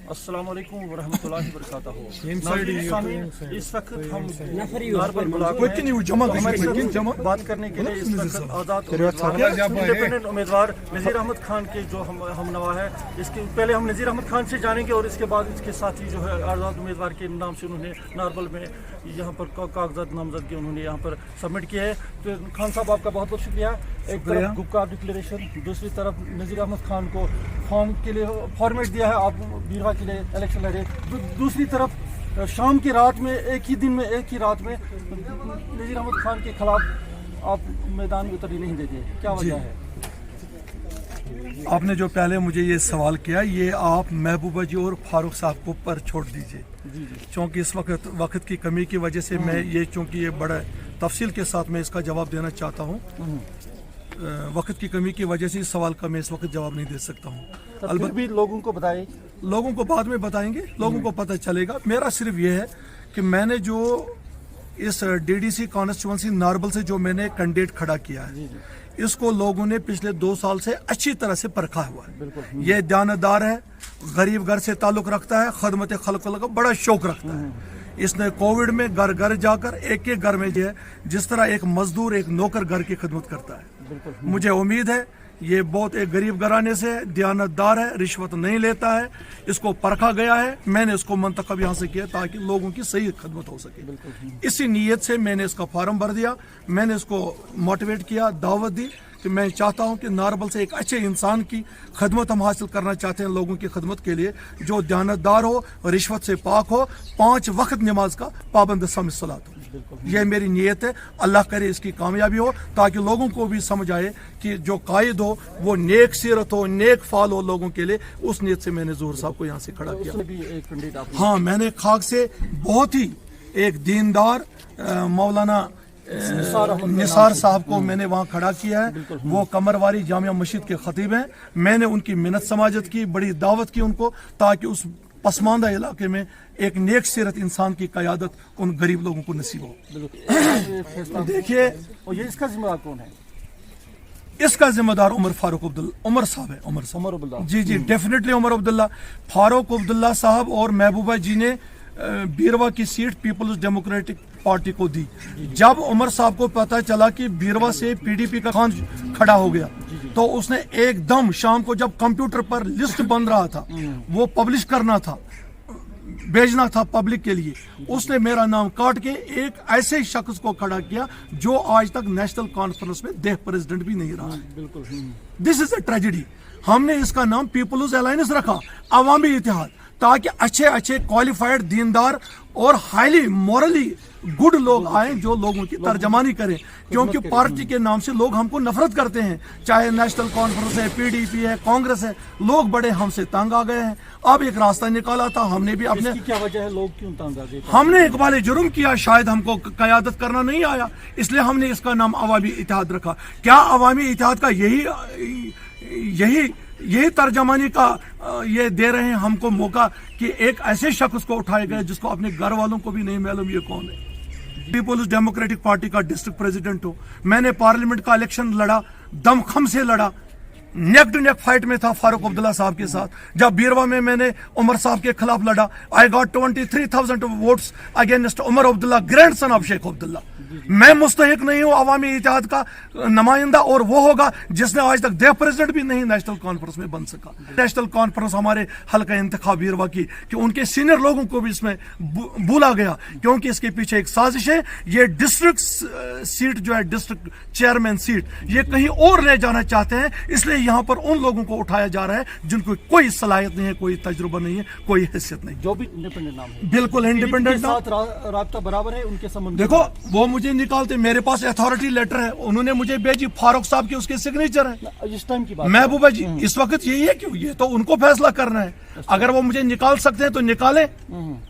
अस्सलाम वालेकुम वरहमतुल्लाहि वबरकातुहू। इस वक्त हम नारबल ब्लॉक में बात करने के लिए इस वक्त आज़ाद इंडिपेंडेंट उम्मीदवार नज़ीर अहमद खान के जो हम नवा है, इसके पहले हम नज़ीर अहमद खान से जानेंगे और इसके बाद इसके साथी जो है आज़ाद उम्मीदवार के नाम से उन्होंने नारबल में यहाँ पर कागजात नामजदगी उन्होंने यहाँ पर सबमिट किए है। तो खान साहब आपका बहुत बहुत शुक्रिया। एक तरफ गुप्ता डिक्लेरेशन, दूसरी तरफ नज़ीर अहमद खान को फॉर्म के लिए फॉर्मेट दिया है, आप बीरवा के लिए इलेक्शन लड़े। दूसरी तरफ शाम की रात में एक ही रात में नज़ीर अहमद खान के खिलाफ आप मैदान में उतरने नहीं देते, क्या वजह है? आपने जो पहले मुझे ये सवाल किया, ये आप महबूबा जी और फारूक साहब को पर छोड़ दीजिए, क्योंकि इस वक्त की कमी की वजह से मैं चूँकि ये बड़ा तफसील के साथ मैं इसका जवाब देना चाहता हूँ। वक्त की कमी की वजह से इस सवाल का मैं इस वक्त जवाब नहीं दे सकता हूँ। अलबत्ता भी लोगों को बताइए, लोगों को बाद में बताएंगे, लोगों को पता चलेगा। मेरा सिर्फ ये है कि मैंने जो इस डीडीसी कॉन्स्टिट्यूंसी नारबल से जो मैंने कैंडिडेट खड़ा किया है, इसको लोगों ने पिछले 2 साल से अच्छी तरह से परखा हुआ है। ये दयानतदार है, गरीब घर से ताल्लुक रखता है, खदमत खल्क का बड़ा शौक रखता है। इसने कोविड में घर घर जाकर एक एक घर में जो है, जिस तरह एक मजदूर एक नौकर घर की खिदमत करता है। मुझे उम्मीद है ये बहुत एक गरीब घराने से दयानतदार है, रिश्वत नहीं लेता है, इसको परखा गया है। मैंने इसको मंतखब यहाँ से किया ताकि लोगों की सही खिदमत हो सके। इसी नीयत से मैंने इसका फार्म भर दिया। मैंने इसको मोटिवेट किया, दावत दी कि मैं चाहता हूं कि नारबल से एक अच्छे इंसान की खदमत हम हासिल करना चाहते हैं, लोगों की खदमत के लिए, जो दयानतदार हो, रिश्वत से पाक हो, 5 वक्त नमाज का पाबंद सलात हो। यह मेरी नीयत है। अल्लाह करे इसकी कामयाबी हो, ताकि लोगों को भी समझ आए कि जो कायद हो वो नेक सीरत हो, नेक फाल हो लोगों के लिए। उस नीयत से मैंने ज़ोहर साहब को यहाँ से खड़ा किया। हाँ, मैंने खाक से बहुत ही एक दीनदार मौलाना निसार साहब को मैंने वहाँ खड़ा किया है। वो कमरवारी जामिया मस्जिद के खतीब हैं। मैंने उनकी मिन्नत समाजत की, बड़ी दावत की उनको, ताकि उस पसमानदा इलाके में एक नेक सीरत इंसान की क़यादत उन गरीब लोगों को नसीब हो। देखिए, ये इसका जिम्मेदार कौन है? इसका जिम्मेदार उमर साहब है। उमर अब्दुल्ला जी डेफिनेटली उमर अब्दुल्ला। फारूक अब्दुल्ला साहब और महबूबा जी ने बीरवा की सीट पीपल्स डेमोक्रेटिक पार्टी को दी। जब उमर साहब को पता चला कि बीरवा से पीडीपी का खान खड़ा हो गया, तो उसने एकदम शाम को जब कंप्यूटर पर लिस्ट बन रहा था, वो पब्लिश करना था, भेजना था पब्लिक के लिए, उसने मेरा नाम काट के एक ऐसे शख्स को खड़ा किया जो आज तक नेशनल कॉन्फ्रेंस में देह प्रेसिडेंट भी नहीं रहा। This is a tragedy. हमने इसका नाम पीपल्स अलायंस रखा, अवामी इत्तेहाद, ताकि अच्छे क्वालिफाइड, दीनदार और हाईली मॉरली गुड लोग आए जो लोगों की तर्जमानी करें। क्योंकि पार्टी के नाम से लोग हमको नफरत करते हैं, चाहे नेशनल कॉन्फ्रेंस है, पीडीपी है, कांग्रेस है, लोग बड़े हमसे तंग आ गए हैं। अब एक रास्ता निकाला था हमने भी अपने। क्या वजह है, लोग क्यों तंग आ गए? हमने इकबाल जुर्म किया, शायद हमको क़यादत करना नहीं आया, इसलिए हमने इसका नाम अवामी इत्तेहाद रखा। क्या अवामी इत्तेहाद का यही तर्जमानी का ये दे रहे हैं हमको मौका कि एक ऐसे शख्स को उठाए गए जिसको अपने घर वालों को भी नहीं मालूम ये कौन है। पीपल्स डेमोक्रेटिक पार्टी का डिस्ट्रिक्ट प्रेसिडेंट हो, मैंने पार्लियामेंट का इलेक्शन लड़ा, दमखम से लड़ा, नेक टू नेक फाइट में था फारूक अब्दुल्ला साहब के साथ। जब बीरवा में मैंने उमर साहब के खिलाफ लड़ा, I got 23,000 votes against Omar Abdullah, grandson of Sheikh Abdullah. मैं मुस्तहिक नहीं हूं अवामी इत्तेहाद का नुमाइंदा, और वो होगा जिसने आज तक देह प्रेसिडेंट भी नहीं नेशनल कॉन्फ्रेंस में बन सका। नेशनल कॉन्फ्रेंस हमारे हल्का इंतखाब बीरवा की कि उनके सीनियर लोगों को भी इसमें भूला गया, क्योंकि इसके पीछे एक साजिश है। ये डिस्ट्रिक्ट सीट जो है, डिस्ट्रिक्ट चेयरमैन सीट, ये कहीं और ले जाना चाहते हैं, इसलिए यहाँ पर उन लोगों को उठाया जा रहा है जिनको कोई सलाहियत नहीं है, कोई तजुर्बा नहीं है, कोई हैसियत नहीं। जो भी इंडिपेंडेंट नाम है, बिल्कुल इंडिपेंडेंट राब्ता बराबर है उनके संबंध। देखो, वो मुझे निकालते, मेरे पास अथॉरिटी लेटर है, उन्होंने मुझे भेजी, फारूक साहब की उसके सिग्नेचर है। इस टाइम की बात महबूबा जी इस वक्त यही है, क्यों, ये तो उनको फैसला करना है। अगर वो मुझे निकाल सकते हैं तो निकाले,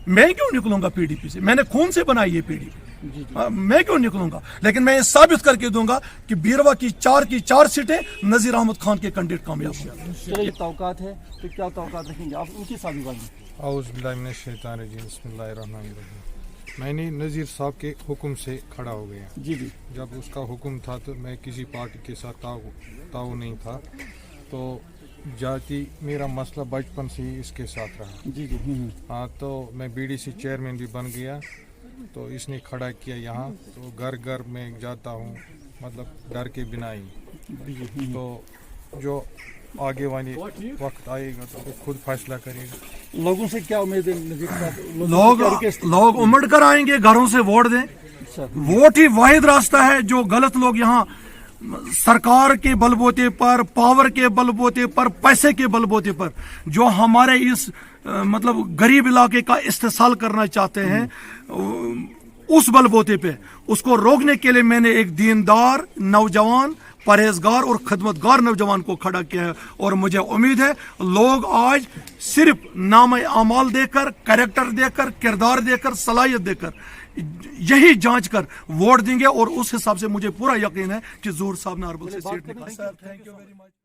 मैं क्यों निकलूंगा पीडीपी से? मैंने खून से बनाई है पीडीपी, मैं क्यों निकलूंगा? लेकिन मैं ये साबित करके दूंगा कि बीरवा की 4 सीटें नज़ीर अहमद खान के कैंडिडेट कामयाब हुए। चलिए, तौकात है तो क्या तौकात रखेंगे आप उनकी साबिबाजी? औज़ु बिल्लाहि मिनश शैतानिर रजीम, बिस्मिल्लाहिर रहमानिर रहीम। मैंने नज़ीर साहब के हुक्म से खड़ा हो गया। जी। जब उसका हुक्म था तो मैं किसी पार्टी के साथ ताऊ नहीं था, तो जाति मेरा मसला बचपन से ही इसके साथ रहा। जी जी हाँ, तो मैं बीडीसी चेयरमैन भी बन गया, तो इसने खड़ा किया यहाँ, तो घर घर में जाता हूँ, मतलब डर के बिना ही। तो जो आगे वाले वक्त आएगा तो वो खुद फैसला करेगा। लोगों से क्या उम्मीद है नजीर साहब? लोग उमड़ कर आएंगे, घरों से वोट दें। वोट ही वाहिद रास्ता है। जो गलत लोग यहाँ सरकार के बलबूते पर, पावर के बलबूते पर, पैसे के बलबूते पर जो हमारे इस मतलब गरीब इलाके का इस्तेसाल करना चाहते हैं, उस बलबूते पे उसको रोकने के लिए मैंने एक दीनदार नौजवान, परहेजगार और खिदमतगार नौजवान को खड़ा किया है। और मुझे उम्मीद है लोग आज सिर्फ नाम अमाल देकर, कैरेक्टर देकर, किरदार देकर, सलाहियत देकर यही जांच कर वोट देंगे। और उस हिसाब से मुझे पूरा यकीन है कि ज़हूर साहब नारबल से सीट निकालेंगे।